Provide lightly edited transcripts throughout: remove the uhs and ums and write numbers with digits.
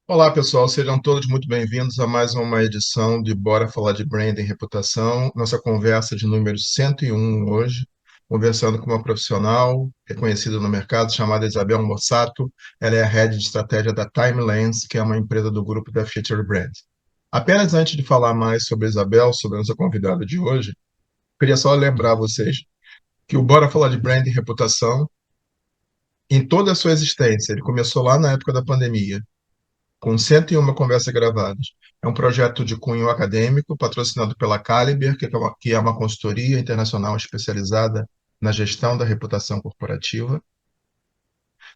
Olá, pessoal, sejam todos muito bem-vindos a mais uma edição de Bora Falar de Branding e Reputação, nossa conversa de número 101 hoje, conversando com uma profissional reconhecida no mercado chamada Isabel Mossato. Ela é a Head de Estratégia da Timelens, que é uma empresa do grupo da Future Brand. Apenas antes de falar mais sobre a Isabel, sobre a nossa convidada de hoje, queria só lembrar vocês que o Bora Falar de Branding e Reputação, em toda a sua existência, ele começou lá na época da pandemia, com 101 conversas gravadas. É um projeto de cunho acadêmico, patrocinado pela Caliber, que é uma consultoria internacional especializada na gestão da reputação corporativa.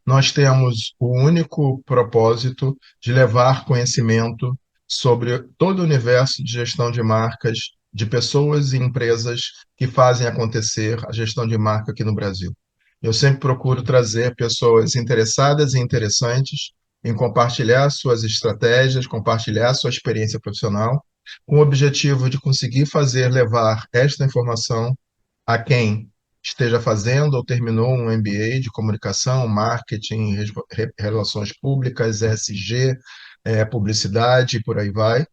Nós temos o único propósito de levar conhecimento sobre todo o universo de gestão de marcas, de pessoas e empresas que fazem acontecer a gestão de marca aqui no Brasil. Eu sempre procuro trazer pessoas interessadas e interessantes em compartilhar suas estratégias, compartilhar sua experiência profissional, com o objetivo de conseguir fazer levar esta informação a quem esteja fazendo ou terminou um MBA de comunicação, marketing, relações públicas, ESG, publicidade e por aí vai,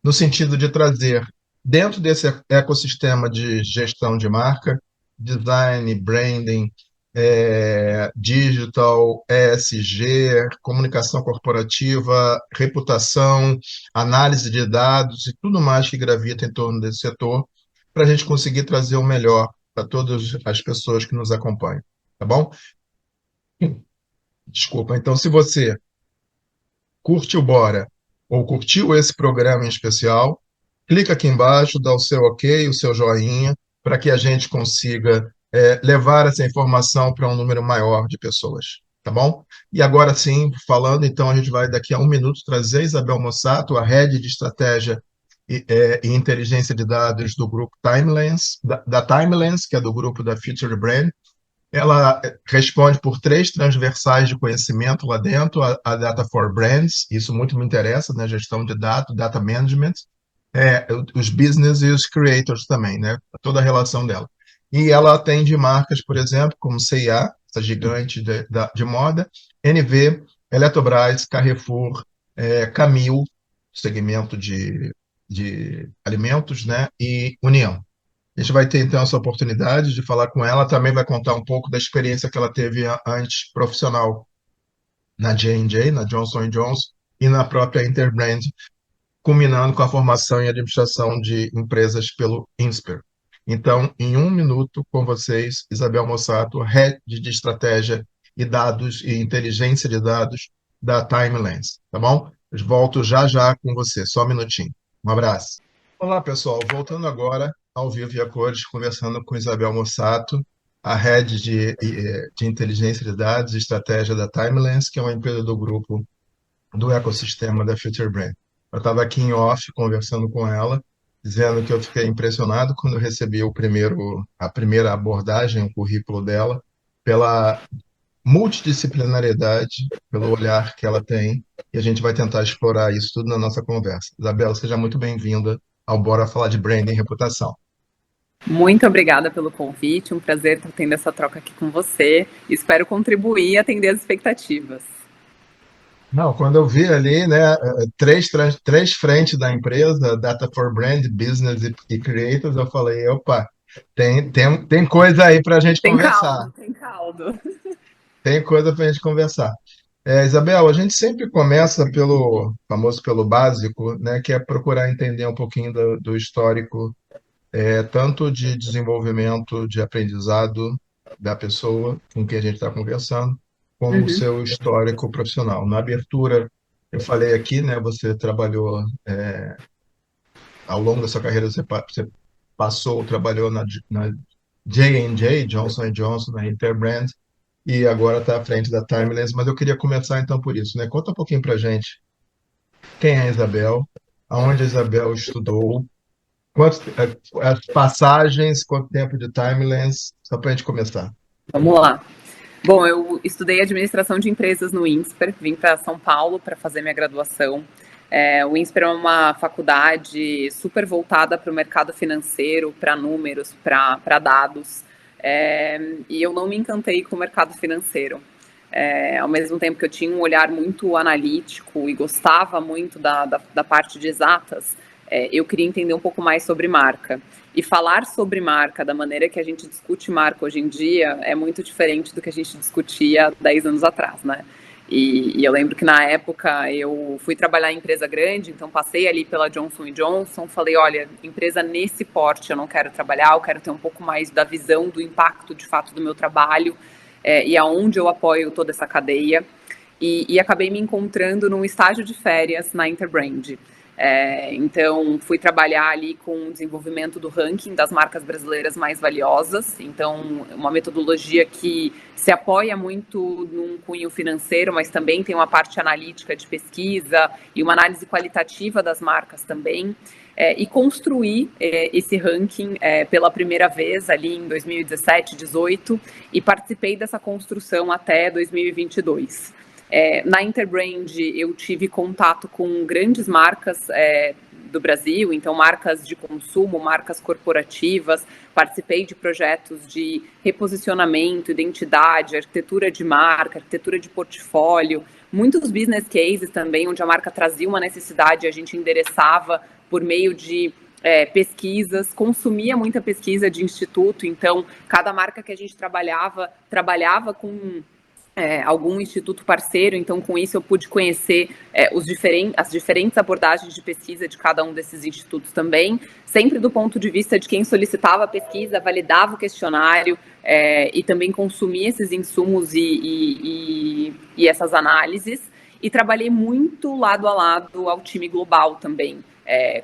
no sentido de trazer dentro desse ecossistema de gestão de marca, design, branding, digital, ESG, comunicação corporativa, reputação, análise de dados e tudo mais que gravita em torno desse setor, para a gente conseguir trazer o melhor para todas as pessoas que nos acompanham, tá bom? Desculpa. Então, se você curte o Bora ou curtiu esse programa em especial, clica aqui embaixo, dá o seu ok, o seu joinha, para que a gente consiga levar essa informação para um número maior de pessoas, tá bom? E agora sim, falando, então a gente vai daqui a um minuto trazer Isabel Mossato, a Head de Estratégia e Inteligência de Dados do grupo Timelens, da Timelens, que é do grupo da Future Brand. Ela responde por três transversais de conhecimento lá dentro, a Data for Brands, isso muito me interessa, né? Gestão de dados, data management, os business e os creators também, né? Toda a relação dela. E ela atende marcas, por exemplo, como C&A, essa gigante de moda, NV, Eletrobras, Carrefour, Camil, segmento de alimentos, né? E União. A gente vai ter então essa oportunidade de falar com ela, também vai contar um pouco da experiência que ela teve antes profissional na J&J, na Johnson Johnson e na própria Interbrand, culminando com a formação em administração de empresas pelo INSPER. Então, em um minuto, com vocês, Isabel Mossato, Head de Estratégia e Dados e Inteligência de Dados da Timelens, tá bom? Eu volto já já com você, só um minutinho. Um abraço. Olá, pessoal. Voltando agora ao vivo e a cores, conversando com Isabel Mossato, a Head de Inteligência de Dados e Estratégia da Timelens, que é uma empresa do grupo do ecossistema da Future Brand. Eu estava aqui em off conversando com ela, dizendo que eu fiquei impressionado quando eu recebi a primeira abordagem, o currículo dela, pela multidisciplinariedade, pelo olhar que ela tem, e a gente vai tentar explorar isso tudo na nossa conversa. Isabela, seja muito bem-vinda ao Bora Falar de Branding e Reputação. Muito obrigada pelo convite, um prazer estar tendo essa troca aqui com você. Espero contribuir e atender as expectativas. Não, quando eu vi ali, né, três frentes da empresa, Data for Brand, Business e Creators, eu falei, opa, tem coisa aí para a gente Tem conversar. caldo, tem caldo. Tem coisa para a gente conversar. Isabel, a gente sempre começa pelo famoso pelo básico, né, que é procurar entender um pouquinho do histórico, tanto de desenvolvimento, de aprendizado da pessoa com quem a gente está conversando, como o Uhum. seu histórico profissional. Na abertura, eu falei aqui, né, você trabalhou, ao longo da sua carreira, você passou, trabalhou na J&J, Johnson Johnson, na Interbrand, e agora está à frente da Timeless, mas eu queria começar então por isso, né? Conta um pouquinho para gente quem é a Isabel, aonde a Isabel estudou, as passagens, quanto tempo de Timeless, só para a gente começar. Vamos lá. Bom, eu estudei administração de empresas no INSPER, vim para São Paulo para fazer minha graduação. O INSPER é uma faculdade super voltada para o mercado financeiro, para números, para dados. E eu não me encantei com o mercado financeiro. Ao mesmo tempo que eu tinha um olhar muito analítico e gostava muito da parte de exatas, eu queria entender um pouco mais sobre marca. E falar sobre marca da maneira que a gente discute marca hoje em dia é muito diferente do que a gente discutia 10 anos atrás, né? E eu lembro que na época eu fui trabalhar em empresa grande, então passei ali pela Johnson Johnson, falei, olha, empresa nesse porte eu não quero trabalhar, eu quero ter um pouco mais da visão do impacto de fato do meu trabalho, e aonde eu apoio toda essa cadeia. E acabei me encontrando num estágio de férias na Interbrand. Então, fui trabalhar ali com o desenvolvimento do ranking das marcas brasileiras mais valiosas. Então, uma metodologia que se apoia muito num cunho financeiro, mas também tem uma parte analítica de pesquisa e uma análise qualitativa das marcas também. E construir esse ranking pela primeira vez ali em 2017, 2018, e participei dessa construção até 2022. Na Interbrand eu tive contato com grandes marcas do Brasil, então marcas de consumo, marcas corporativas, participei de projetos de reposicionamento, identidade, arquitetura de marca, arquitetura de portfólio, muitos business cases também, onde a marca trazia uma necessidade e a gente endereçava por meio de pesquisas, consumia muita pesquisa de instituto, então cada marca que a gente trabalhava com algum instituto parceiro, então com isso eu pude conhecer as diferentes abordagens de pesquisa de cada um desses institutos também, sempre do ponto de vista de quem solicitava a pesquisa, validava o questionário e também consumia esses insumos e essas análises, e trabalhei muito lado a lado ao time global também,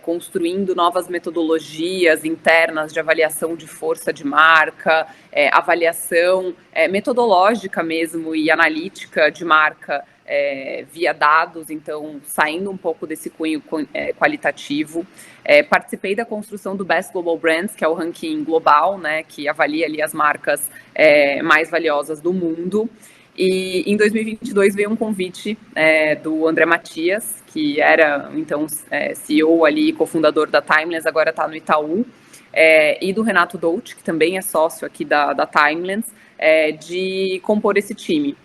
construindo novas metodologias internas de avaliação de força de marca, avaliação metodológica mesmo e analítica de marca via dados, então saindo um pouco desse cunho qualitativo. Participei da construção do Best Global Brands, que é o ranking global, né, que avalia ali as marcas mais valiosas do mundo. E em 2022 veio um convite do André Matias, que era então CEO ali, cofundador da Timeless, agora está no Itaú, e do Renato Dolce, que também é sócio aqui da Timeless, de compor esse time.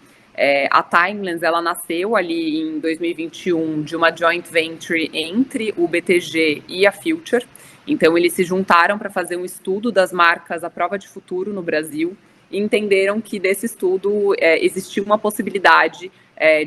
A Timeless, ela nasceu ali em 2021 de uma joint venture entre o BTG e a Future. Então, eles se juntaram para fazer um estudo das marcas à prova de futuro no Brasil e entenderam que desse estudo existia uma possibilidade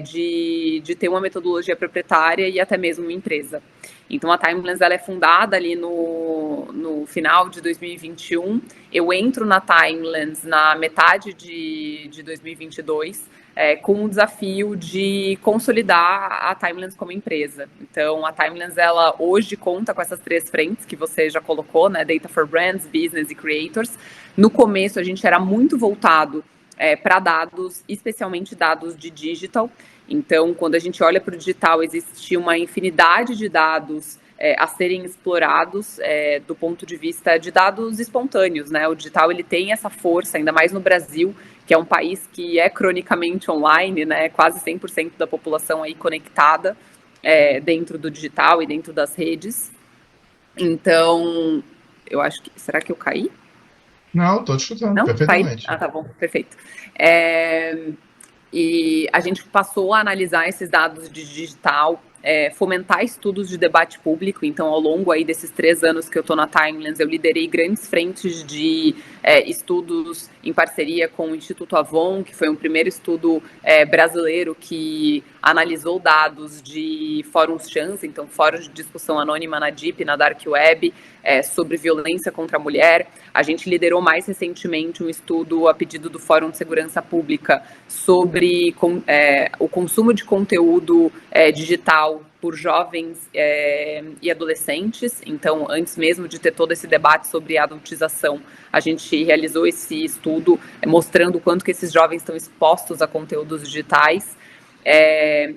de ter uma metodologia proprietária e até mesmo uma empresa. Então, a Timeless ela é fundada ali no final de 2021. Eu entro na Timeless na metade de 2022, com o desafio de consolidar a Timeless como empresa. Então, a Timeless ela hoje conta com essas 3 frentes que você já colocou, né? Data for Brands, Business e Creators. No começo, a gente era muito voltado para dados, especialmente dados de digital. Então, quando a gente olha para o digital, existe uma infinidade de dados a serem explorados do ponto de vista de dados espontâneos, né? O digital ele tem essa força, ainda mais no Brasil, que é um país que é cronicamente online, né? Quase 100% da população aí conectada dentro do digital e dentro das redes. Então, eu acho que... Será que eu caí? Não, estou te escutando Não? perfeitamente. Ah, tá bom, perfeito. E a gente passou a analisar esses dados de digital, fomentar estudos de debate público. Então, ao longo aí desses 3 anos que eu estou na Timeless, eu liderei grandes frentes de estudos em parceria com o Instituto Avon, que foi um primeiro estudo brasileiro que analisou dados de fóruns chance, então fóruns de discussão anônima na Deep, na Dark Web, sobre violência contra a mulher. A gente liderou mais recentemente um estudo a pedido do Fórum de Segurança Pública sobre o consumo de conteúdo digital por jovens e adolescentes. Então, antes mesmo de ter todo esse debate sobre adultização, a gente realizou esse estudo mostrando o quanto que esses jovens estão expostos a conteúdos digitais.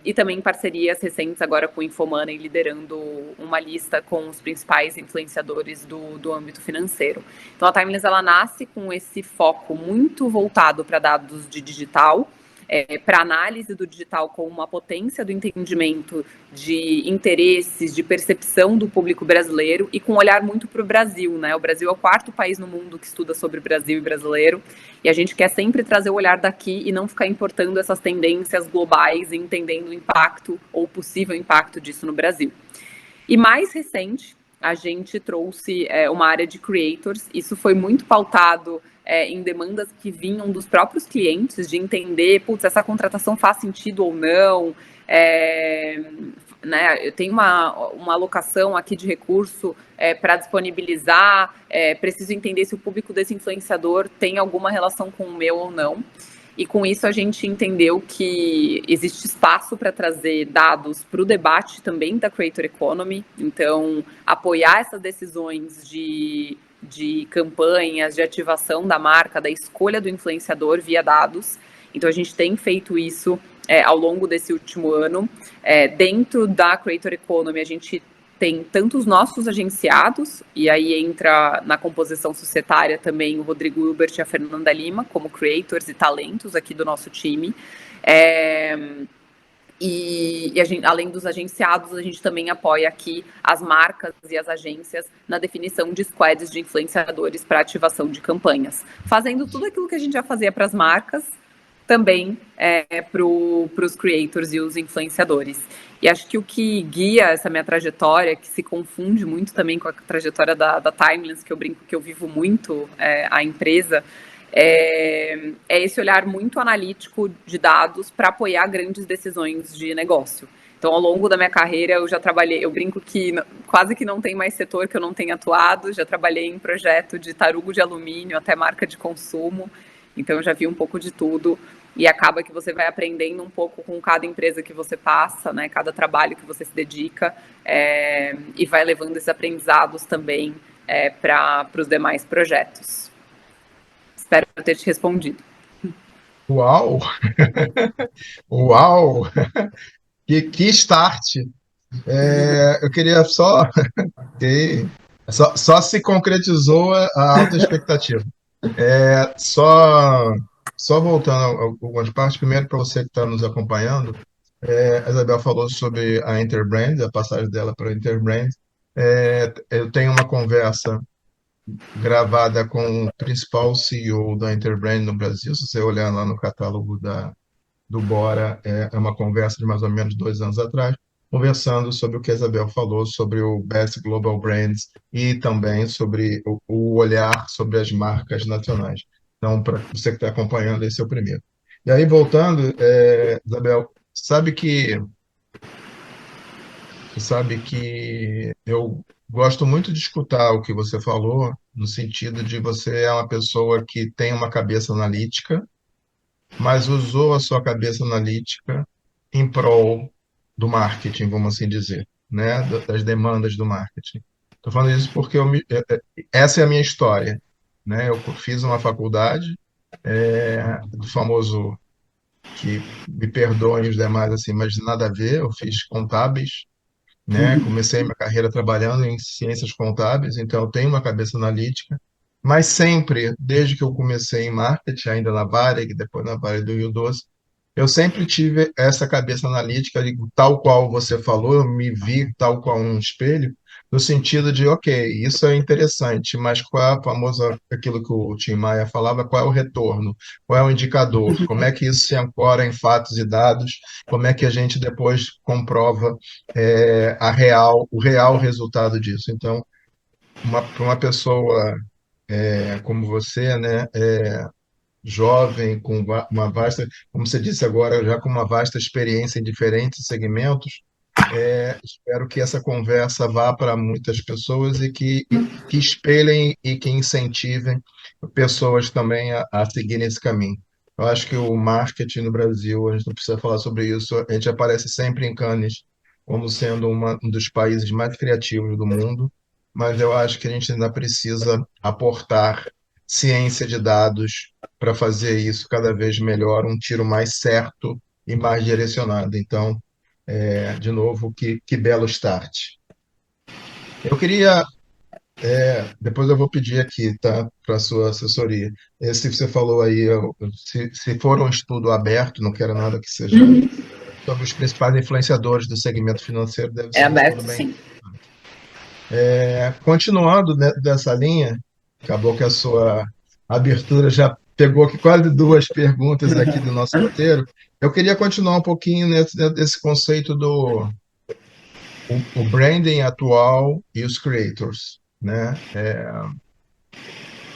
E também parcerias recentes agora com o Infomoney, liderando uma lista com os principais influenciadores do âmbito financeiro. Então, a Timeless ela nasce com esse foco muito voltado para dados de digital, para análise do digital como uma potência do entendimento de interesses, de percepção do público brasileiro e com um olhar muito para o Brasil, né? O Brasil é o quarto país no mundo que estuda sobre Brasil e brasileiro e a gente quer sempre trazer o olhar daqui e não ficar importando essas tendências globais e entendendo o impacto ou possível impacto disso no Brasil. E mais recente, a gente trouxe uma área de creators. Isso foi muito pautado em demandas que vinham dos próprios clientes, de entender, putz, essa contratação faz sentido ou não, né, eu tenho uma alocação aqui de recurso para disponibilizar, preciso entender se o público desse influenciador tem alguma relação com o meu ou não. E com isso a gente entendeu que existe espaço para trazer dados para o debate também da Creator Economy, então apoiar essas decisões de campanhas, de ativação da marca, da escolha do influenciador via dados. Então a gente tem feito isso ao longo desse último ano. Dentro da Creator Economy a gente tem tanto os nossos agenciados, e aí entra na composição societária também o Rodrigo Hilbert e a Fernanda Lima, como creators e talentos aqui do nosso time. Além dos agenciados, a gente também apoia aqui as marcas e as agências na definição de squads de influenciadores para ativação de campanhas, fazendo tudo aquilo que a gente já fazia para as marcas, também para os creators e os influenciadores. E acho que o que guia essa minha trajetória, que se confunde muito também com a trajetória da Timeless, que eu brinco que eu vivo muito a empresa, é esse olhar muito analítico de dados para apoiar grandes decisões de negócio. Então, ao longo da minha carreira, eu já trabalhei, eu brinco que quase que não tem mais setor que eu não tenha atuado, já trabalhei em projeto de tarugo de alumínio até marca de consumo, então eu já vi um pouco de tudo, e acaba que você vai aprendendo um pouco com cada empresa que você passa, né, cada trabalho que você se dedica, e vai levando esses aprendizados também para os demais projetos. Espero ter te respondido. Uau! Uau! Que start! Eu queria só se concretizou a alta expectativa. Só voltando a algumas partes, primeiro para você que está nos acompanhando, a Isabel falou sobre a Interbrand, a passagem dela para a Interbrand. Eu tenho uma conversa gravada com o principal CEO da Interbrand no Brasil. Se você olhar lá no catálogo do Bora, é uma conversa de mais ou menos 2 anos atrás, conversando sobre o que a Isabel falou sobre o Best Global Brands e também sobre o olhar sobre as marcas nacionais. Então, para você que está acompanhando, esse é o primeiro. E aí, voltando, Isabel, sabe que eu gosto muito de escutar o que você falou, no sentido de você é uma pessoa que tem uma cabeça analítica, mas usou a sua cabeça analítica em prol do marketing, vamos assim dizer, né? Das demandas do marketing. Estou falando isso porque essa é a minha história, né? Eu fiz uma faculdade do famoso, que me perdoem os demais assim, mas nada a ver. Eu fiz contábeis, né? Comecei minha carreira trabalhando em ciências contábeis, então eu tenho uma cabeça analítica, mas sempre, desde que eu comecei em marketing, ainda na Varig, depois na Varig do Rio Doce, eu sempre tive essa cabeça analítica, tal qual você falou, eu me vi tal qual um espelho, no sentido de, ok, isso é interessante, mas qual é a famosa, aquilo que o Tim Maia falava, qual é o retorno, qual é o indicador, como é que isso se ancora em fatos e dados, como é que a gente depois comprova o real resultado disso. Então, para uma pessoa como você, né, jovem, com uma vasta, como você disse agora, já com uma vasta experiência em diferentes segmentos, espero que essa conversa vá para muitas pessoas e que espelhem e que incentivem pessoas também a seguirem esse caminho. Eu acho que o marketing no Brasil, a gente não precisa falar sobre isso, a gente aparece sempre em Cannes como sendo um dos países mais criativos do mundo, mas eu acho que a gente ainda precisa aportar ciência de dados para fazer isso cada vez melhor, um tiro mais certo e mais direcionado. Então, de novo, que belo start. Eu queria Depois eu vou pedir aqui, tá, para a sua assessoria. Esse que você falou aí, se for um estudo aberto, não quero nada que seja sobre os principais influenciadores do segmento financeiro, deve É ser um estudo aberto, bem. sim. Continuando dessa linha, acabou que a sua abertura já pegou aqui quase duas perguntas aqui do nosso roteiro. Eu queria continuar um pouquinho nesse conceito do o branding atual e os creators, né?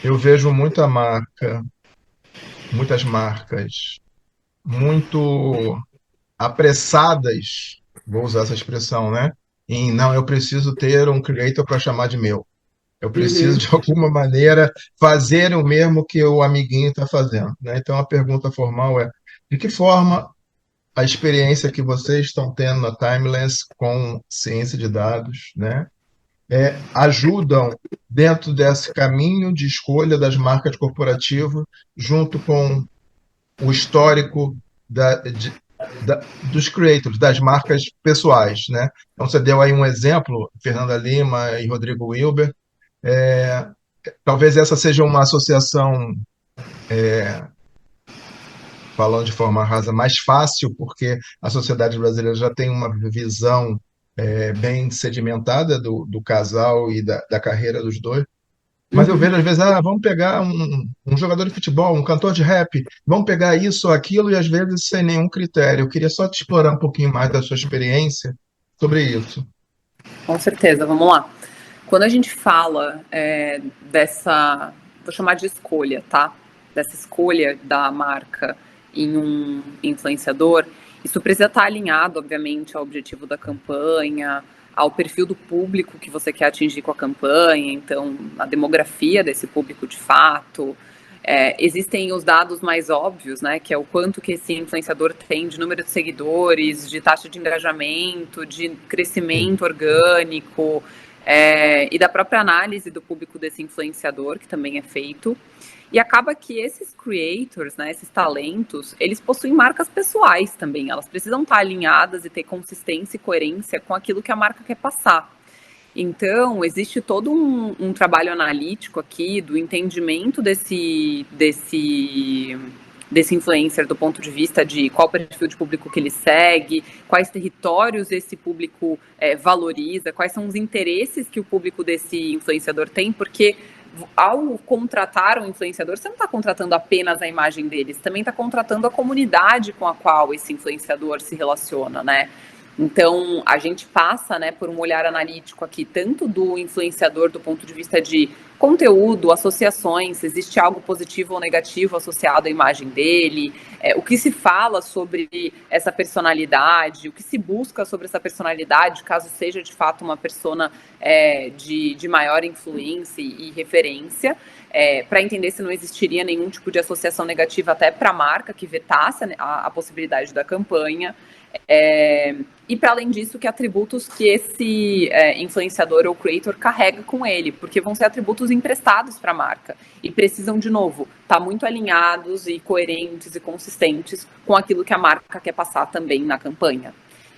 Eu vejo muitas marcas muito apressadas, vou usar essa expressão, né? Não, eu preciso ter um creator para chamar de meu. Eu preciso, Uhum. de alguma maneira, fazer o mesmo que o amiguinho está fazendo, né? Então, a pergunta formal é: de que forma a experiência que vocês estão tendo na Timeless com ciência de dados, né, ajudam dentro desse caminho de escolha das marcas corporativas, junto com o histórico dos creators, das marcas pessoais, né? Então, você deu aí um exemplo, Fernanda Lima e Rodrigo Wilber. É, Talvez essa seja uma associação, falando de forma rasa, mais fácil, porque a sociedade brasileira já tem uma visão bem sedimentada do casal e da carreira dos dois. Mas eu Uhum. vejo, às vezes, vamos pegar um jogador de futebol, um cantor de rap, vamos pegar isso ou aquilo, e às vezes sem nenhum critério. Eu queria só te explorar um pouquinho mais da sua experiência sobre isso. Com certeza, vamos lá. Quando a gente fala dessa, vou chamar de escolha, tá? Dessa escolha da marca em um influenciador, isso precisa estar alinhado, obviamente, ao objetivo da campanha, ao perfil do público que você quer atingir com a campanha, então, a demografia desse público de fato. Existem os dados mais óbvios, né, que é o quanto que esse influenciador tem de número de seguidores, de taxa de engajamento, de Sim, crescimento orgânico, e da própria análise do público desse influenciador, que também é feito. E acaba que esses creators, né, esses talentos, eles possuem marcas pessoais também. Elas precisam estar alinhadas e ter consistência e coerência com aquilo que a marca quer passar. Então, existe todo um trabalho analítico aqui do entendimento desse influencer do ponto de vista de qual perfil de público que ele segue, quais territórios esse público valoriza, quais são os interesses que o público desse influenciador tem, porque ao contratar um influenciador, você não está contratando apenas a imagem dele, você também está contratando a comunidade com a qual esse influenciador se relaciona, né? Então, a gente passa, né, por um olhar analítico aqui, tanto do influenciador do ponto de vista de conteúdo, associações, se existe algo positivo ou negativo associado à imagem dele, o que se fala sobre essa personalidade, o que se busca sobre essa personalidade, caso seja de fato uma persona de maior influência e referência, para entender se não existiria nenhum tipo de associação negativa até para a marca que vetasse a possibilidade da campanha. E para além disso, que atributos que esse influenciador ou creator carrega com ele, porque vão ser atributos emprestados para a marca e precisam, de novo, estar muito alinhados e coerentes e consistentes com aquilo que a marca quer passar também na campanha.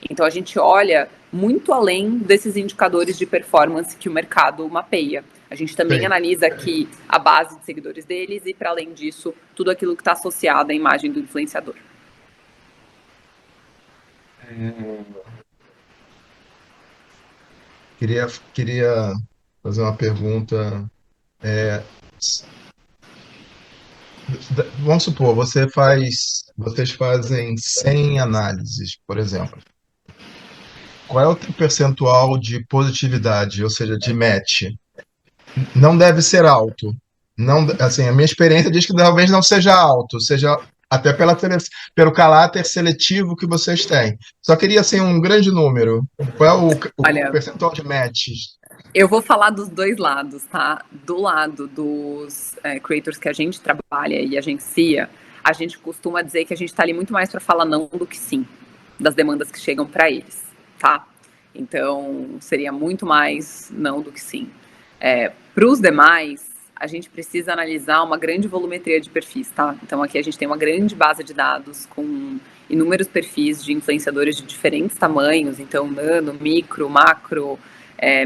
Então a gente olha muito além desses indicadores de performance que o mercado mapeia. A gente também sim. analisa aqui a base de seguidores deles e, para além disso, tudo aquilo que está associado à imagem do influenciador. Queria fazer uma pergunta. Vamos supor, vocês fazem 100 análises, por exemplo. Qual é o teu percentual de positividade, ou seja, de match? Não deve ser alto. Não, assim, a minha experiência diz que talvez não seja alto, seja até pelo caráter seletivo que vocês têm. Só queria assim um grande número. Qual é o Olha, percentual de matches? eu vou falar dos dois lados, tá? Do lado dos creators que a gente trabalha e agencia, a gente costuma dizer que a gente está ali muito mais para falar não do que sim, das demandas que chegam para eles, tá? Então, seria muito mais não do que sim. Para os demais, a gente precisa analisar uma grande volumetria de perfis, tá? Então, aqui a gente tem uma grande base de dados com inúmeros perfis de influenciadores de diferentes tamanhos, então nano, micro, macro,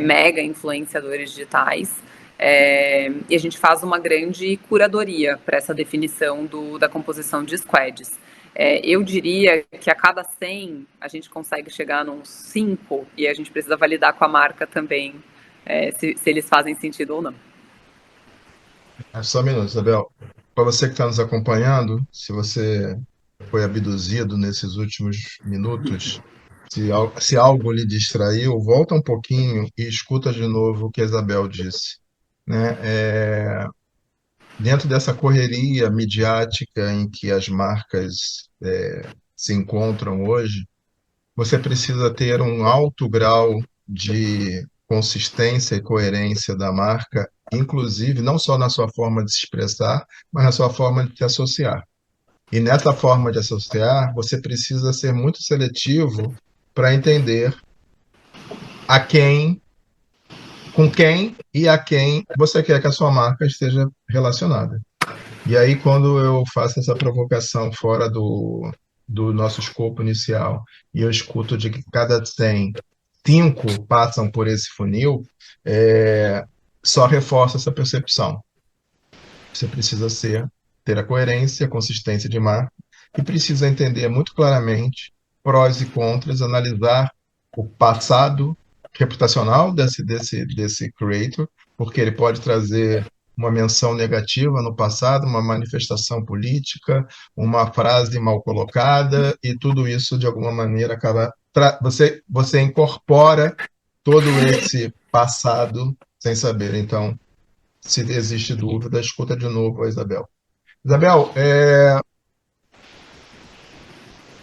mega influenciadores digitais. E a gente faz uma grande curadoria para essa definição da composição de squads. Eu diria que a cada 100 a gente consegue chegar nos 5 e a gente precisa validar com a marca também se eles fazem sentido ou não. Só um minuto, Isabel. Para você que está nos acompanhando, se você foi abduzido nesses últimos minutos, se algo lhe distraiu, volta um pouquinho e escuta de novo o que a Isabel disse, né? Dentro dessa correria midiática em que as marcas se encontram hoje, você precisa ter um alto grau de consistência e coerência da marca, inclusive não só na sua forma de se expressar, mas na sua forma de se associar. E nessa forma de associar, você precisa ser muito seletivo para entender a quem, com quem e a quem você quer que a sua marca esteja relacionada. E aí, quando eu faço essa provocação fora do nosso escopo inicial e eu escuto de que cada 100, 5 passam por esse funil, só reforça essa percepção. Você precisa ter a coerência, a consistência de marca e precisa entender muito claramente prós e contras, analisar o passado reputacional desse creator, porque ele pode trazer uma menção negativa no passado, uma manifestação política, uma frase mal colocada, e tudo isso, de alguma maneira, acaba. Você incorpora todo esse passado sem saber. Então, se existe dúvida, escuta de novo a Isabel. Isabel,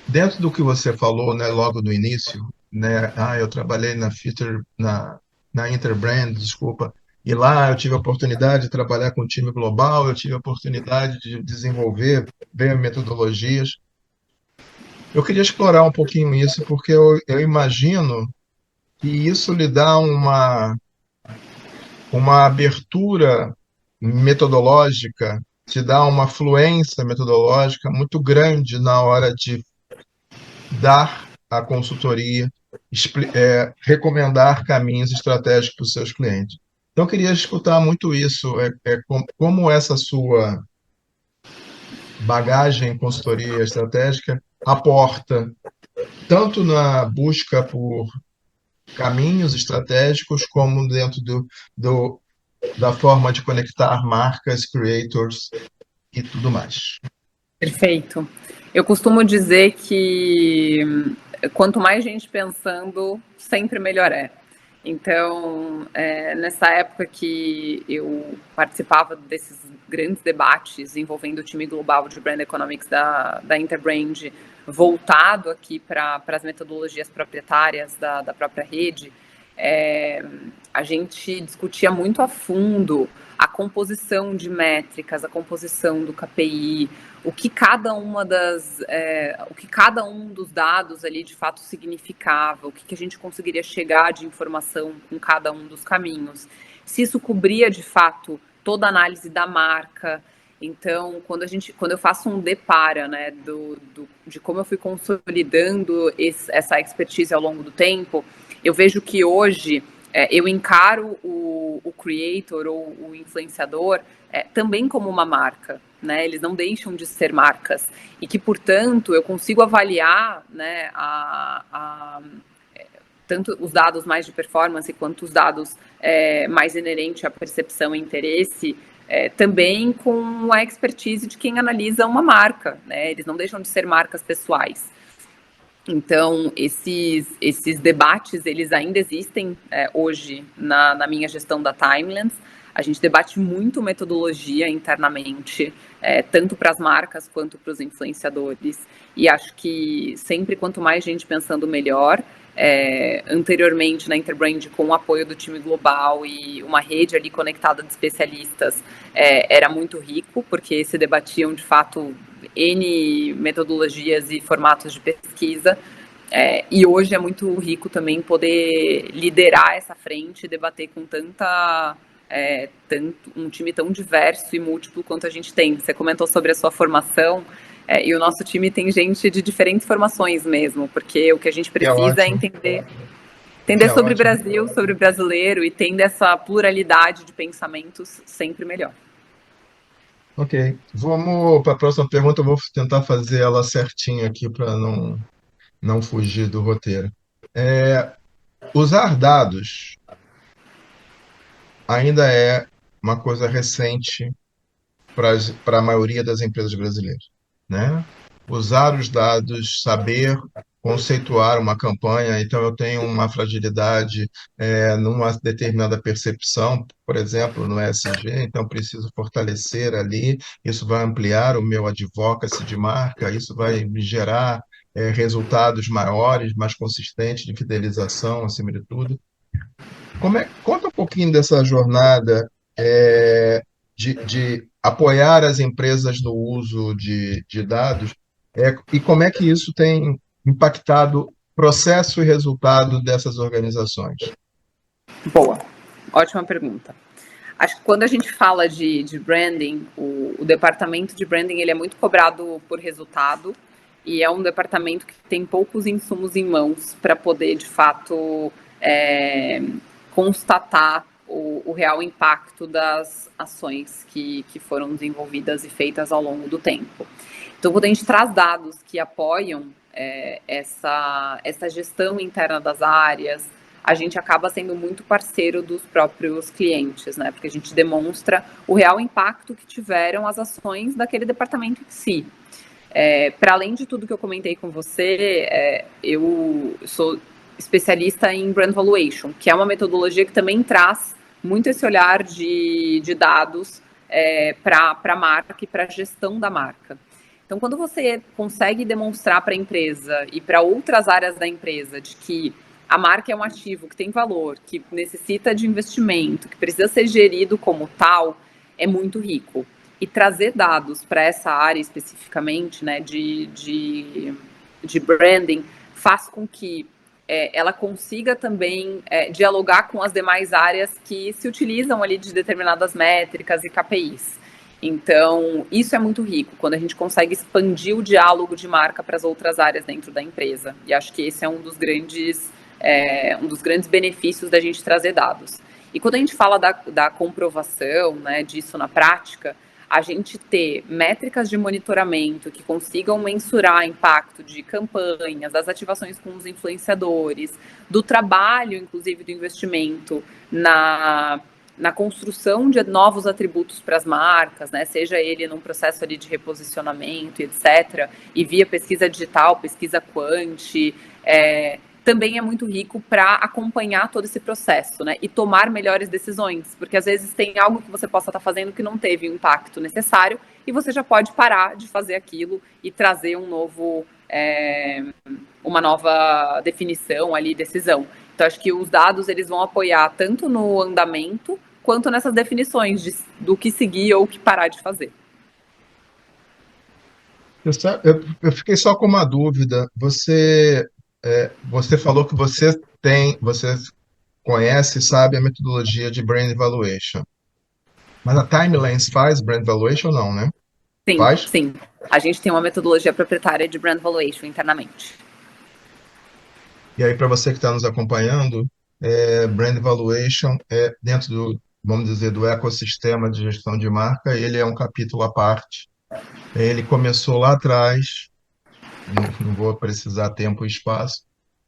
dentro do que você falou, né, logo no início, né, eu trabalhei na Interbrand, desculpa, e lá eu tive a oportunidade de trabalhar com o time global, eu tive a oportunidade de desenvolver bem metodologias. Eu queria explorar um pouquinho isso, porque eu imagino que isso lhe dá uma abertura metodológica, te dá uma fluência metodológica muito grande na hora de dar a consultoria, recomendar caminhos estratégicos para os seus clientes. Então, eu queria escutar muito isso, como essa sua bagagem em consultoria estratégica aporta tanto na busca por caminhos estratégicos, como dentro da forma de conectar marcas, creators e tudo mais. Perfeito. Eu costumo dizer que quanto mais gente pensando, sempre melhor é. Então, nessa época que eu participava desses grandes debates envolvendo o time global de Brand Economics da Interbrand, voltado aqui para as metodologias proprietárias da própria rede, a gente discutia muito a fundo a composição de métricas, a composição do KPI, o que cada um dos dados ali de fato significava, o que a gente conseguiria chegar de informação com cada um dos caminhos, se isso cobria de fato toda a análise da marca. Então, quando eu faço um depara, né, de como eu fui consolidando essa expertise ao longo do tempo, eu vejo que hoje eu encaro o creator ou o influenciador também como uma marca, né? Eles não deixam de ser marcas e que, portanto, eu consigo avaliar, né, tanto os dados mais de performance quanto os dados mais inerentes à percepção e interesse, também com a expertise de quem analisa uma marca, né? Eles não deixam de ser marcas pessoais. Então, esses debates, eles ainda existem hoje na minha gestão da Timelands. A gente debate muito metodologia internamente, tanto para as marcas quanto para os influenciadores. E acho que sempre, quanto mais gente pensando, melhor. Anteriormente, na Interbrand, com o apoio do time global e uma rede ali conectada de especialistas, era muito rico, porque se debatiam, de fato, N metodologias e formatos de pesquisa, e hoje é muito rico também poder liderar essa frente e debater com um time tão diverso e múltiplo quanto a gente tem. Você comentou sobre a sua formação, e o nosso time tem gente de diferentes formações mesmo, porque o que a gente precisa é entender Entender É sobre ótimo. Brasil, sobre brasileiro e tendo essa pluralidade de pensamentos sempre melhor. Ok. Vamos para a próxima pergunta. Eu vou tentar fazer ela certinha aqui para não fugir do roteiro. É, usar dados ainda é uma coisa recente para a maioria das empresas brasileiras, né? Usar os dados, saber conceituar uma campanha. Então, eu tenho uma fragilidade numa determinada percepção, por exemplo, no ESG, então preciso fortalecer ali. Isso vai ampliar o meu advocacy de marca, isso vai me gerar resultados maiores, mais consistentes de fidelização, acima de tudo. Conta um pouquinho dessa jornada de apoiar as empresas no uso de dados e como é que isso tem impactado processo e resultado dessas organizações. Boa, ótima pergunta. Acho que quando a gente fala de branding, o departamento de branding ele é muito cobrado por resultado e é um departamento que tem poucos insumos em mãos para poder, de fato, é, constatar o real impacto das ações que foram desenvolvidas e feitas ao longo do tempo. Então, quando a gente traz dados que apoiam essa gestão interna das áreas, a gente acaba sendo muito parceiro dos próprios clientes, né? Porque a gente demonstra o real impacto que tiveram as ações daquele departamento em si. Para além de tudo que eu comentei com você, eu sou especialista em brand valuation, que é uma metodologia que também traz muito esse olhar de dados para a marca e para a gestão da marca. Então, quando você consegue demonstrar para a empresa e para outras áreas da empresa de que a marca é um ativo que tem valor, que necessita de investimento, que precisa ser gerido como tal, é muito rico. E trazer dados para essa área especificamente, né, de branding, faz com que ela consiga também dialogar com as demais áreas que se utilizam ali de determinadas métricas e KPIs. Então, isso é muito rico, quando a gente consegue expandir o diálogo de marca para as outras áreas dentro da empresa. E acho que esse é um dos grandes benefícios da gente trazer dados. E quando a gente fala da comprovação, né, disso na prática, a gente ter métricas de monitoramento que consigam mensurar o impacto de campanhas, das ativações com os influenciadores, do trabalho, inclusive, do investimento na construção de novos atributos para as marcas, né? Seja ele num processo ali de reposicionamento, etc., e via pesquisa digital, pesquisa quant, também é muito rico para acompanhar todo esse processo, né? E tomar melhores decisões, porque às vezes tem algo que você possa estar fazendo que não teve o impacto necessário e você já pode parar de fazer aquilo e trazer uma nova definição ali, decisão. Então acho que os dados eles vão apoiar tanto no andamento quanto nessas definições do que seguir ou o que parar de fazer. Eu fiquei só com uma dúvida. Você falou que você conhece, sabe a metodologia de brand evaluation. Mas a Timelines faz brand evaluation, não, né? Sim, Faz? sim. A gente tem uma metodologia proprietária de brand valuation internamente. E aí, para você que está nos acompanhando, brand evaluation é dentro vamos dizer, do ecossistema de gestão de marca, ele é um capítulo à parte. Ele começou lá atrás, não vou precisar tempo e espaço,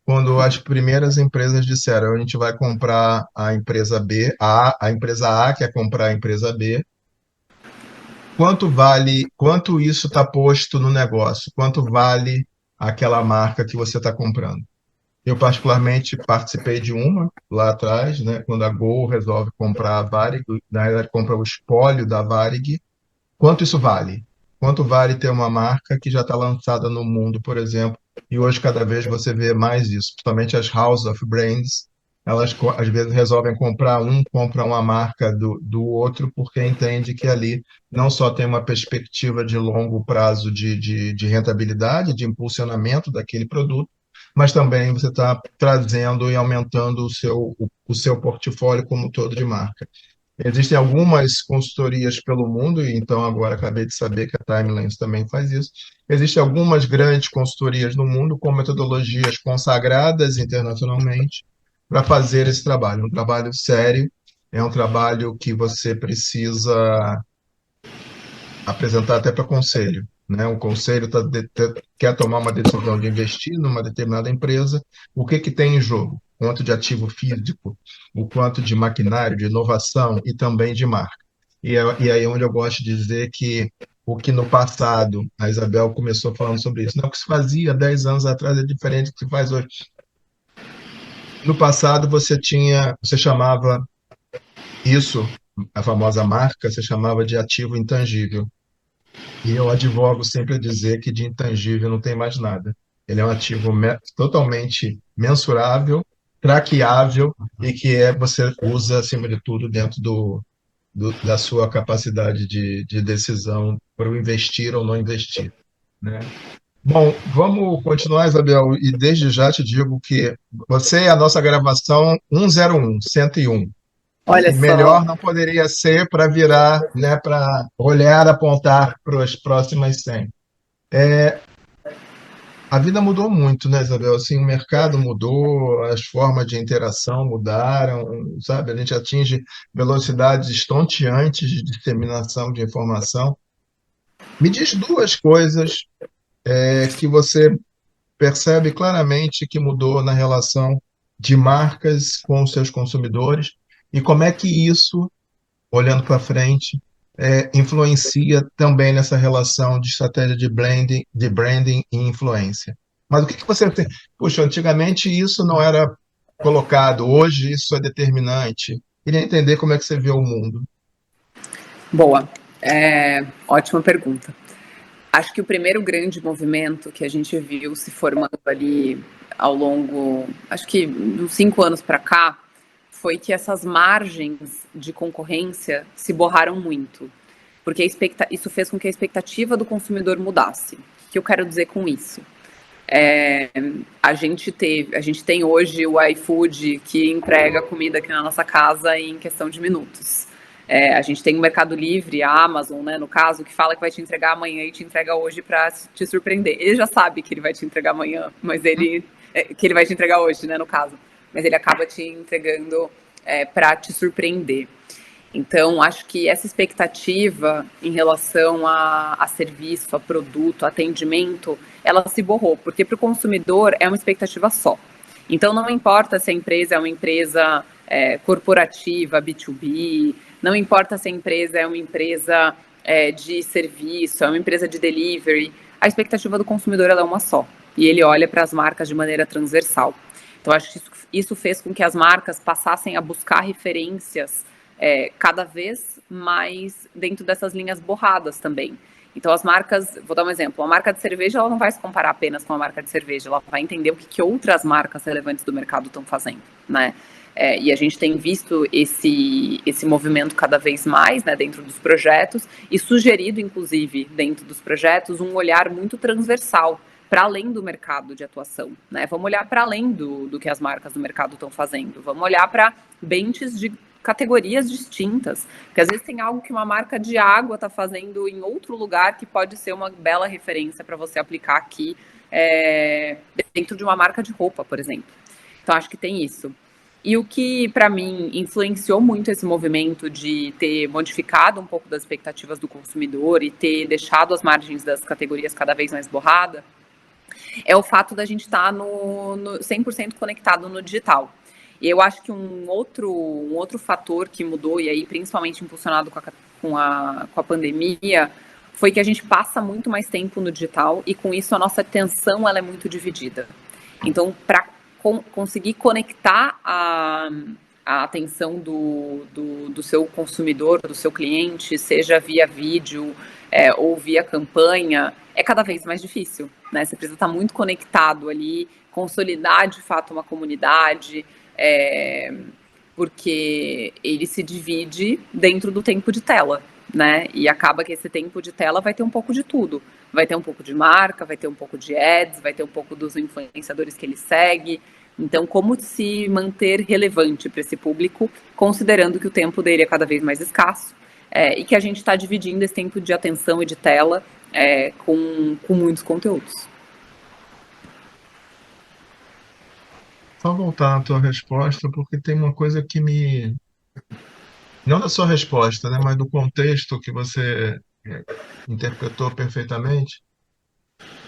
quando as primeiras empresas disseram, a gente vai comprar a empresa B, a empresa A quer comprar a empresa B, quanto isso está posto no negócio, quanto vale aquela marca que você está comprando. Eu, particularmente, participei de uma lá atrás, né, quando a Gol resolve comprar a Varig, na verdade, compra o espólio da Varig. Quanto isso vale? Quanto vale ter uma marca que já está lançada no mundo, por exemplo? E hoje, cada vez, você vê mais isso, principalmente as House of Brands. Elas, às vezes, resolvem compram uma marca do outro, porque entende que ali não só tem uma perspectiva de longo prazo de rentabilidade, de impulsionamento daquele produto, mas também você está trazendo e aumentando o seu portfólio como todo de marca. Existem algumas consultorias pelo mundo, e então agora acabei de saber que a Timelines também faz isso. Existem algumas grandes consultorias no mundo com metodologias consagradas internacionalmente, para fazer esse trabalho. É um trabalho sério, é um trabalho que você precisa apresentar até para conselho, né? O conselho quer tomar uma decisão de investir numa determinada empresa, o que que tem em jogo? Quanto de ativo físico, o quanto de maquinário, de inovação e também de marca. E aí é onde eu gosto de dizer que o que no passado, a Isabel começou falando sobre isso, não, o que se fazia 10 anos atrás é diferente do que se faz hoje. No passado você chamava isso, a famosa marca, você chamava de ativo intangível. E eu advogo sempre a dizer que de intangível não tem mais nada. Ele é um ativo totalmente mensurável, traqueável e que você usa, acima de tudo, dentro da sua capacidade de decisão para o investir ou não investir, né? Bom, vamos continuar, Isabel, e desde já te digo que você é a nossa gravação 101. Olha E melhor só. não poderia ser para virar, né, para olhar, apontar para as próximas 100. A vida mudou muito, né, Isabel? Assim, o mercado mudou, as formas de interação mudaram, sabe? A gente atinge velocidades estonteantes de disseminação de informação. Me diz duas coisas que você percebe claramente que mudou na relação de marcas com os seus consumidores e como é que isso olhando para frente, influencia também nessa relação de estratégia de branding e influência. Mas o que que você tem? Puxa, antigamente isso não era colocado, hoje isso é determinante. Queria entender como é que você vê o mundo. Boa. Ótima pergunta. Acho que o primeiro grande movimento que a gente viu se formando ali ao longo, acho que dos 5 anos para cá, foi que essas margens de concorrência se borraram muito, porque isso fez com que a expectativa do consumidor mudasse. O que eu quero dizer com isso? A gente tem hoje o iFood que entrega comida aqui na nossa casa em questão de minutos. A gente tem o Mercado Livre, a Amazon, né, no caso, que fala que vai te entregar amanhã e te entrega hoje para te surpreender. Ele já sabe que ele vai te entregar amanhã, mas que ele vai te entregar hoje, né, no caso. Mas ele acaba te entregando para te surpreender. Então, acho que essa expectativa em relação a serviço, a produto, a atendimento, ela se borrou, porque para o consumidor é uma expectativa só. Então, não importa se a empresa é uma empresa corporativa, B2B, não importa se a empresa é uma empresa de serviço, é uma empresa de delivery, a expectativa do consumidor ela é uma só. E ele olha para as marcas de maneira transversal. Então, acho que isso fez com que as marcas passassem a buscar referências cada vez mais dentro dessas linhas borradas também. Então as marcas, vou dar um exemplo, a marca de cerveja ela não vai se comparar apenas com a marca de cerveja, ela vai entender o que outras marcas relevantes do mercado estão fazendo, né? E a gente tem visto esse movimento cada vez mais, né, dentro dos projetos e sugerido, inclusive, dentro dos projetos, um olhar muito transversal para além do mercado de atuação, né? Vamos olhar para além do que as marcas do mercado estão fazendo, vamos olhar para benches de categorias distintas, porque às vezes tem algo que uma marca de água está fazendo em outro lugar que pode ser uma bela referência para você aplicar aqui dentro de uma marca de roupa, por exemplo. Então acho que tem isso. E o que para mim influenciou muito esse movimento de ter modificado um pouco das expectativas do consumidor e ter deixado as margens das categorias cada vez mais borrada é o fato da gente estar no 100% conectado no digital. E eu acho que um outro fator que mudou, e aí principalmente impulsionado com a pandemia, foi que a gente passa muito mais tempo no digital e com isso a nossa atenção ela é muito dividida. Então, para conseguir conectar a atenção do seu consumidor, do seu cliente, seja via vídeo ou via campanha, é cada vez mais difícil, né? Você precisa estar muito conectado ali, consolidar de fato uma comunidade, porque ele se divide dentro do tempo de tela, né? E acaba que esse tempo de tela vai ter um pouco de tudo. Vai ter um pouco de marca, vai ter um pouco de ads, vai ter um pouco dos influenciadores que ele segue. Então, como se manter relevante para esse público, considerando que o tempo dele é cada vez mais escasso e que a gente está dividindo esse tempo de atenção e de tela com muitos conteúdos. Só voltar à tua resposta, porque tem uma coisa que me. Não da sua resposta, né, mas do contexto que você interpretou perfeitamente.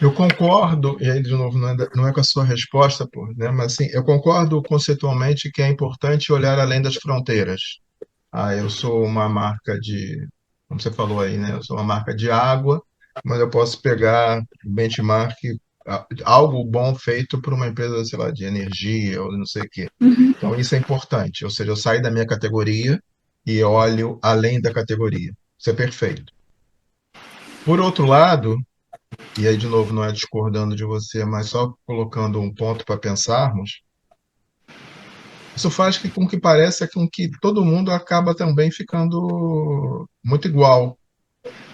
Eu concordo, e aí, de novo, não é com a sua resposta, pô, né, mas assim, eu concordo conceitualmente que é importante olhar além das fronteiras. Ah, eu sou uma marca de, como você falou aí, né? Eu sou uma marca de água, mas eu posso pegar benchmark, algo bom feito por uma empresa, sei lá, de energia ou não sei o quê. Então, isso é importante. Ou seja, eu saio da minha categoria e olho além da categoria. Isso é perfeito. Por outro lado, e aí, de novo, não é discordando de você, mas só colocando um ponto para pensarmos, isso faz com que pareça com que todo mundo acaba também ficando muito igual,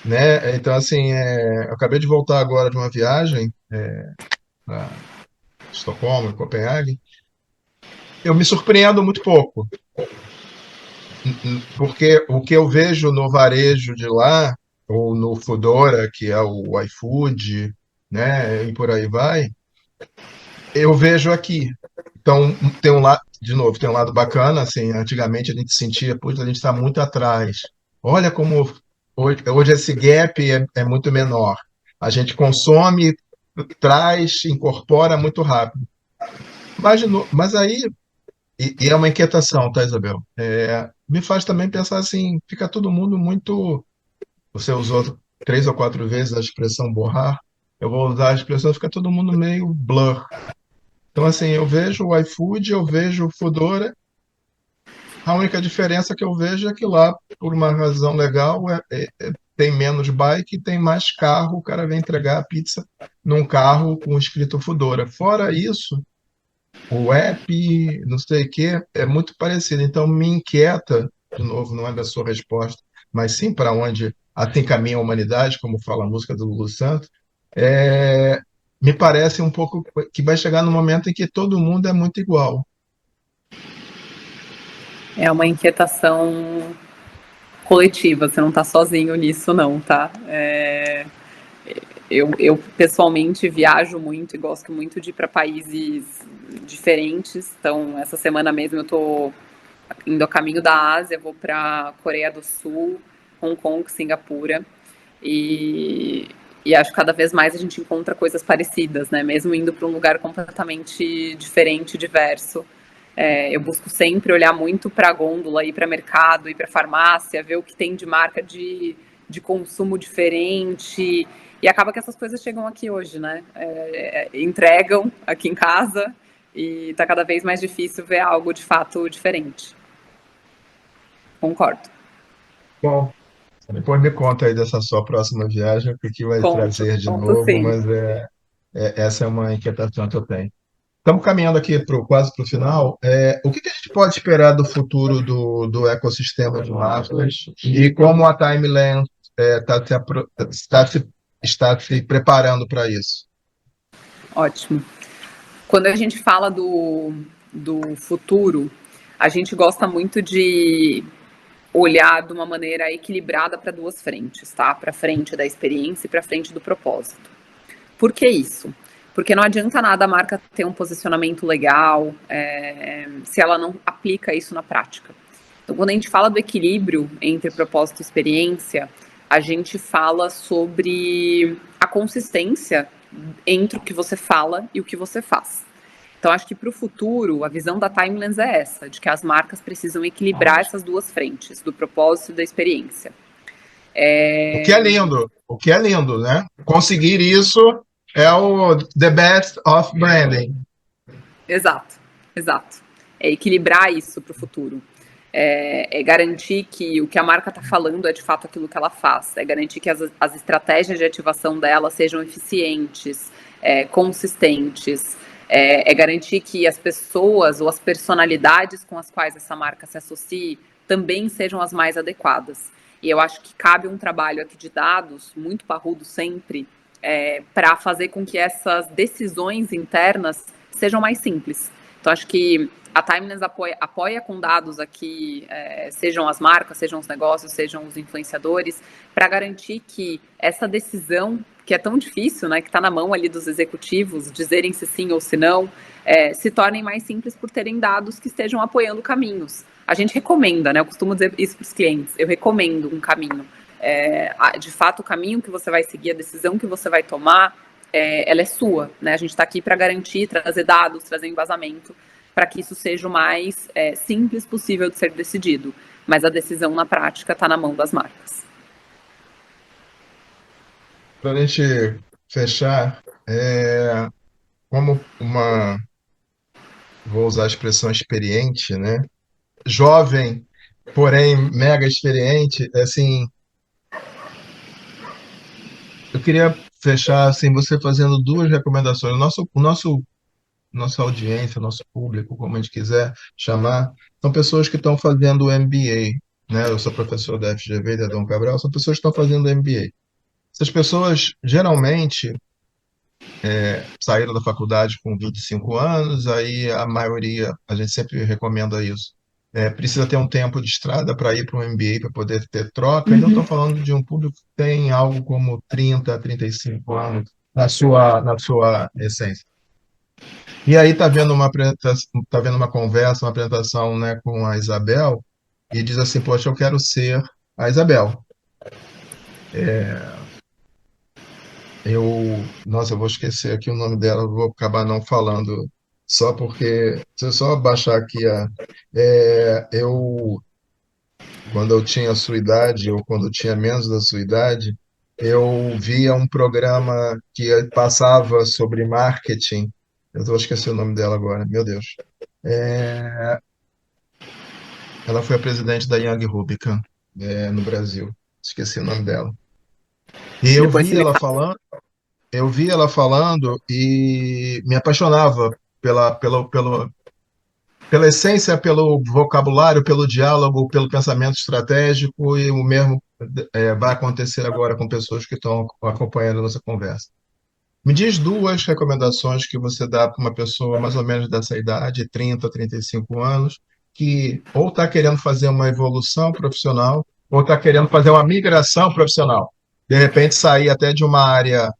né? Então, assim, eu acabei de voltar agora de uma viagem para Estocolmo, Copenhague. Eu me surpreendo muito pouco, porque o que eu vejo no varejo de lá, ou no Foodora, que é o iFood, né, e por aí vai, eu vejo aqui. Então, tem um lado, de novo, tem um lado bacana, assim, antigamente a gente sentia, putz, a gente está muito atrás. Olha como hoje esse gap é muito menor. A gente consome, traz, incorpora muito rápido. Mas aí, e é uma inquietação, tá, Isabel? Me faz também pensar assim, fica todo mundo muito. Você usou 3 ou 4 vezes a expressão borrar, eu vou usar a expressão, fica todo mundo meio blur. Então, assim, eu vejo o iFood, eu vejo o Foodora, a única diferença que eu vejo é que lá, por uma razão legal, tem menos bike e tem mais carro, o cara vem entregar a pizza num carro com escrito Foodora. Fora isso, o app, não sei o quê, é muito parecido. Então, me inquieta, de novo, não é da sua resposta, mas sim para onde assim caminha a humanidade, como fala a música do Lulu Santos, é, me parece um pouco que vai chegar no momento em que todo mundo é muito igual. É uma inquietação coletiva, você não está sozinho nisso, não, tá? Eu pessoalmente viajo muito e gosto muito de ir para países diferentes. Então, essa semana mesmo eu estou indo a caminho da Ásia, vou para Coreia do Sul, Hong Kong, Singapura. E, e acho que cada vez mais a gente encontra coisas parecidas, né? Mesmo indo para um lugar completamente diferente, diverso. Eu busco sempre olhar muito para a gôndola, ir para mercado, ir para farmácia, ver o que tem de marca de consumo diferente. E acaba que essas coisas chegam aqui hoje, né? Entregam aqui em casa e está cada vez mais difícil ver algo de fato diferente. Concordo. Bom, depois me conta aí dessa sua próxima viagem, o que que vai Conto, trazer de conto novo, sim. mas essa é uma inquietação que eu tenho. Estamos caminhando aqui quase para o final. O que que a gente pode esperar do futuro do ecossistema de marcas e como a Timeline está se preparando para isso? Ótimo. Quando a gente fala do futuro, a gente gosta muito de olhar de uma maneira equilibrada para duas frentes, tá? Para frente da experiência e para frente do propósito. Por que isso? Porque não adianta nada a marca ter um posicionamento legal se ela não aplica isso na prática. Então, quando a gente fala do equilíbrio entre propósito e experiência, a gente fala sobre a consistência entre o que você fala e o que você faz. Então, acho que para o futuro, a visão da Timeless é essa, de que as marcas precisam equilibrar essas duas frentes, do propósito e da experiência. O que é lindo, né? Conseguir isso é o the best of branding. Exato, exato. É equilibrar isso para o futuro. Garantir que o que a marca está falando é de fato aquilo que ela faz. É garantir que as estratégias de ativação dela sejam eficientes, consistentes. Garantir que as pessoas ou as personalidades com as quais essa marca se associe também sejam as mais adequadas. E eu acho que cabe um trabalho aqui de dados, muito parrudo sempre, para fazer com que essas decisões internas sejam mais simples. Então, acho que a Timeless apoia com dados aqui, sejam as marcas, sejam os negócios, sejam os influenciadores, para garantir que essa decisão, que é tão difícil, né, que está na mão ali dos executivos, dizerem se sim ou se não, se tornem mais simples por terem dados que estejam apoiando caminhos. A gente recomenda, né? Eu costumo dizer isso para os clientes, eu recomendo um caminho. De fato, o caminho que você vai seguir, a decisão que você vai tomar, ela é sua, né? A gente está aqui para garantir, trazer dados, trazer embasamento, para que isso seja o mais simples possível de ser decidido. Mas a decisão na prática está na mão das marcas. Para a gente fechar, como vou usar a expressão experiente, né? Jovem, porém mega experiente, assim, eu queria fechar assim, você fazendo duas recomendações. Nossa audiência, nosso público, como a gente quiser chamar, são pessoas que estão fazendo MBA, né? Eu sou professor da FGV, da Dom Cabral, são pessoas que estão fazendo MBA. Essas pessoas geralmente saíram da faculdade com 25 anos, aí a maioria, a gente sempre recomenda isso. Precisa ter um tempo de estrada para ir para um MBA, para poder ter troca. Então, estou falando de um público que tem algo como 30 a 35 anos na sua essência. E aí está vendo uma apresentação, tá vendo uma conversa, uma apresentação, né, com a Isabel, e diz assim, poxa, eu quero ser a Isabel. Nossa, eu vou esquecer aqui o nome dela, eu vou acabar não falando, só porque, se eu só baixar aqui quando eu tinha a sua idade, ou quando eu tinha menos da sua idade, eu via um programa que passava sobre marketing, eu vou esquecer o nome dela agora, meu Deus. Ela foi a presidente da Young Rubicon, no Brasil, esqueci o nome dela. E Depois você me fala. eu vi ela falando e me apaixonava pela essência, pelo vocabulário, pelo diálogo, pelo pensamento estratégico, e o mesmo vai acontecer agora com pessoas que estão acompanhando a nossa conversa. Me diz duas recomendações que você dá para uma pessoa mais ou menos dessa idade, 30, 35 anos, que ou está querendo fazer uma evolução profissional, ou está querendo fazer uma migração profissional. De repente, sair até de uma área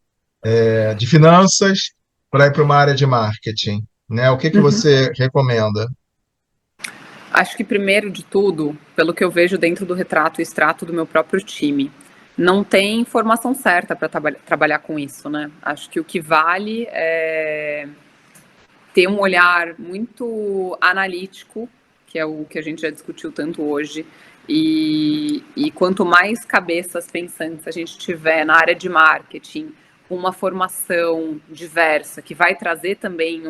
de finanças para ir para uma área de marketing, né? O que que você recomenda? Acho que, primeiro de tudo, pelo que eu vejo dentro do retrato e extrato do meu próprio time, não tem formação certa para trabalhar com isso, né? Acho que o que vale é ter um olhar muito analítico, que é o que a gente já discutiu tanto hoje, e quanto mais cabeças pensantes a gente tiver na área de marketing, com uma formação diversa, que vai trazer também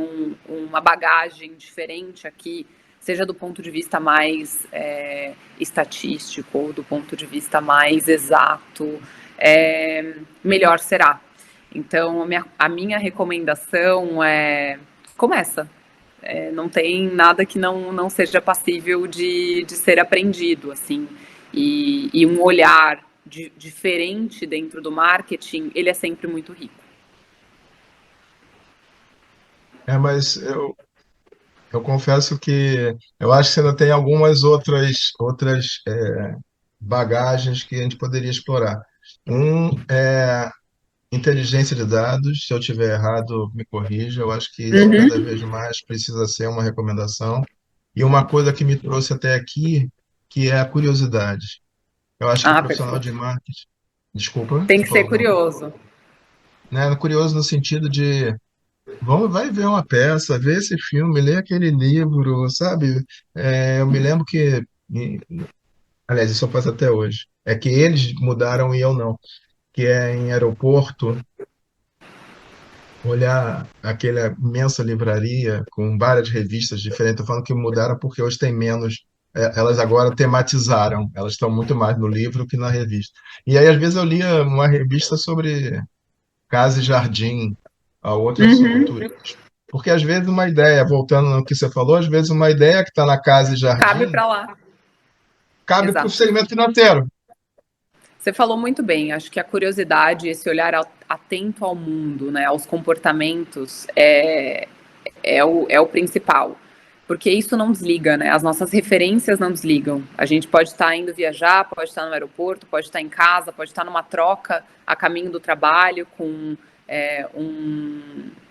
uma bagagem diferente aqui, seja do ponto de vista mais estatístico ou do ponto de vista mais exato, melhor será. Então, a minha recomendação começa. Não tem nada que não seja passível de ser aprendido, assim. E um olhar diferente dentro do marketing, ele é sempre muito rico. Mas eu confesso que eu acho que você ainda tem algumas outras bagagens que a gente poderia explorar. É inteligência de dados, se eu tiver errado, me corrija, eu acho que isso cada vez mais precisa ser uma recomendação. E uma coisa que me trouxe até aqui, que é a curiosidade. Eu acho que o Ah, profissional de perfeito. marketing, desculpa, Tem você que ser falou alguma coisa? curioso. Né? Curioso no sentido de, vai ver uma peça, ver esse filme, ler aquele livro, sabe? Eu me lembro que, aliás, isso eu faço até hoje, é que eles mudaram e eu não, que é em aeroporto, olhar aquela imensa livraria com várias revistas diferentes. Estou falando que mudaram porque hoje tem menos. Elas agora tematizaram, elas estão muito mais no livro que na revista. E aí, às vezes, eu lia uma revista sobre casa e jardim, a outra sobre turismo. Porque, às vezes, uma ideia, voltando no que você falou, às vezes, uma ideia que está na casa e Cabe jardim para lá. cabe para o Exato. segmento financeiro. Você falou muito bem. Acho que a curiosidade, esse olhar atento ao mundo, né, aos comportamentos, é o principal. Porque isso não desliga, né? As nossas referências não desligam. A gente pode estar indo viajar, pode estar no aeroporto, pode estar em casa, pode estar numa troca a caminho do trabalho com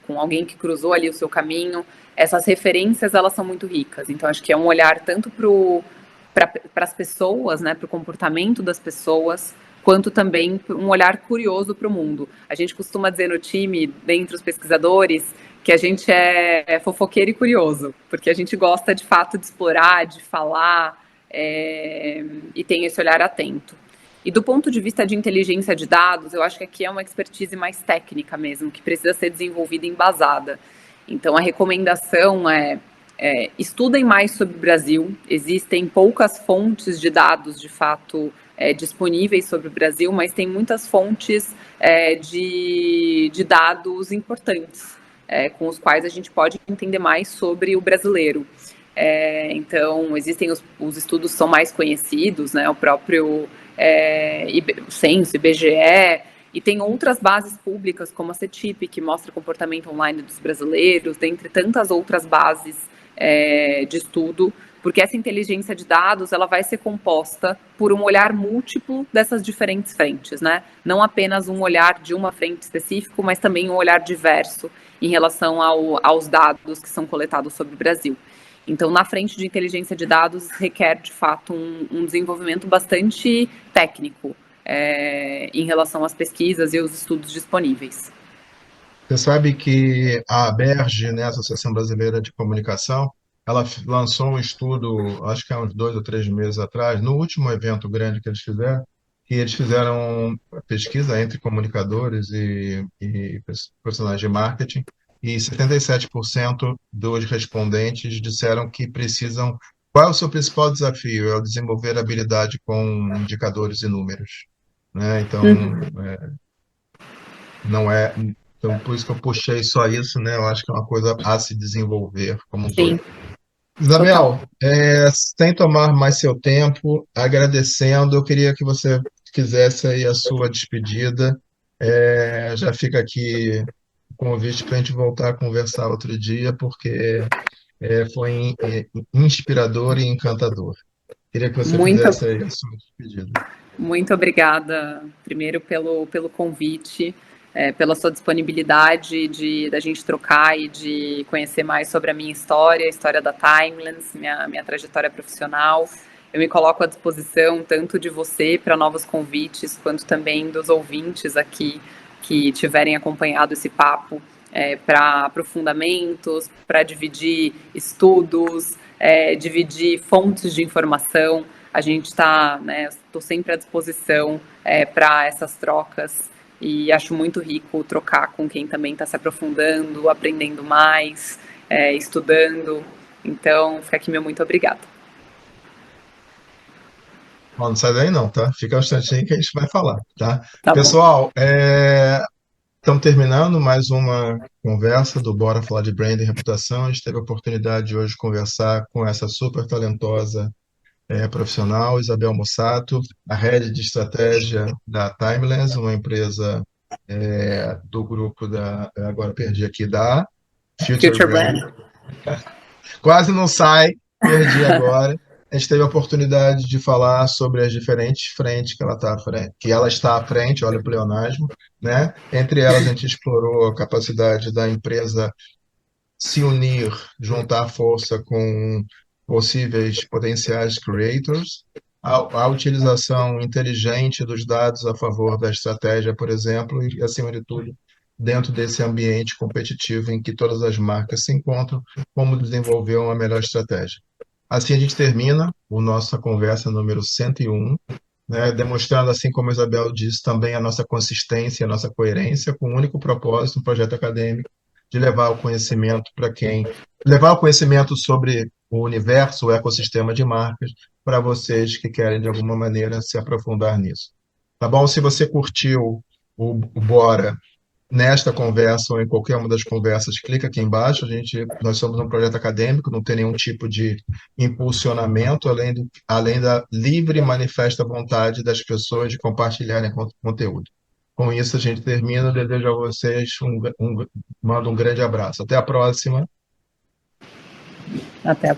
com alguém que cruzou ali o seu caminho, essas referências, elas são muito ricas. Então, acho que é um olhar tanto para as pessoas, né, para o comportamento das pessoas, quanto também um olhar curioso para o mundo. A gente costuma dizer no time, dentre os pesquisadores, que a gente é fofoqueiro e curioso, porque a gente gosta de fato de explorar, de falar, e tem esse olhar atento. E do ponto de vista de inteligência de dados, eu acho que aqui é uma expertise mais técnica mesmo, que precisa ser desenvolvida e embasada. Então, a recomendação estudem mais sobre o Brasil. Existem poucas fontes de dados, de fato, disponíveis sobre o Brasil, mas tem muitas fontes de dados importantes, com os quais a gente pode entender mais sobre o brasileiro. Então, existem os estudos que são mais conhecidos, né, o próprio o Censo, IBGE, e tem outras bases públicas, como a CETIP, que mostra o comportamento online dos brasileiros, dentre tantas outras bases de estudo, porque essa inteligência de dados ela vai ser composta por um olhar múltiplo dessas diferentes frentes, né? Não apenas um olhar de uma frente específica, mas também um olhar diverso em relação aos dados que são coletados sobre o Brasil. Então, na frente de inteligência de dados, requer, de fato, um desenvolvimento bastante técnico em relação às pesquisas e os estudos disponíveis. Você sabe que a ABERJ, né, Associação Brasileira de Comunicação, ela lançou um estudo, acho que há uns 2 ou 3 meses atrás, no último evento grande que eles fizeram pesquisa entre comunicadores e profissionais de marketing, e 77% dos respondentes disseram que precisam. Qual é o seu principal desafio? É o desenvolver habilidade com indicadores e números, né? Então, não é. Então, por isso que eu puxei só isso, né? Eu acho que é uma coisa a se desenvolver como um todo. Sim, total. Isabel, sem tomar mais seu tempo, agradecendo, eu queria que você fizesse aí a sua despedida. Já fica aqui o convite para a gente voltar a conversar outro dia, porque foi inspirador e encantador. Queria que você Muito, fizesse aí a sua despedida. muito obrigada, primeiro, pelo convite, pela sua disponibilidade da gente trocar e de conhecer mais sobre a minha história, a história da Timelens, minha trajetória profissional. Eu me coloco à disposição tanto de você para novos convites, quanto também dos ouvintes aqui que tiverem acompanhado esse papo para aprofundamentos, para dividir estudos, dividir fontes de informação. A gente está, né, estou sempre à disposição para essas trocas e acho muito rico trocar com quem também está se aprofundando, aprendendo mais, estudando. Então, fica aqui meu muito obrigada. Ó, não sai daí não, tá? Fica um instantinho que a gente vai falar, tá? Tá bom. Pessoal, estamos terminando mais uma conversa do Bora Falar de Branding e Reputação. A gente teve a oportunidade de hoje conversar com essa super talentosa profissional, Isabel Mossato, a head de estratégia da Timeless, uma empresa do grupo agora perdi aqui, da Future Future Brand. Brand. Quase não sai, perdi agora. A gente teve a oportunidade de falar sobre as diferentes frentes que ela está à frente, olha o pleonasmo, né? Entre elas, a gente explorou a capacidade da empresa se unir, juntar força com possíveis potenciais creators, a utilização inteligente dos dados a favor da estratégia, por exemplo, e, acima de tudo, dentro desse ambiente competitivo em que todas as marcas se encontram, como desenvolver uma melhor estratégia. Assim a gente termina a nossa conversa número 101, né, demonstrando, assim como a Isabel disse, também a nossa consistência, a nossa coerência, com o único propósito, um projeto acadêmico, de levar o conhecimento sobre o universo, o ecossistema de marcas, para vocês que querem, de alguma maneira, se aprofundar nisso. Tá bom? Se você curtiu o Bora nesta conversa ou em qualquer uma das conversas, clica aqui embaixo. Nós somos um projeto acadêmico, não tem nenhum tipo de impulsionamento, além da livre e manifesta vontade das pessoas de compartilharem conteúdo. Com isso, a gente termina. Eu desejo a vocês mando um grande abraço. Até a próxima. Até a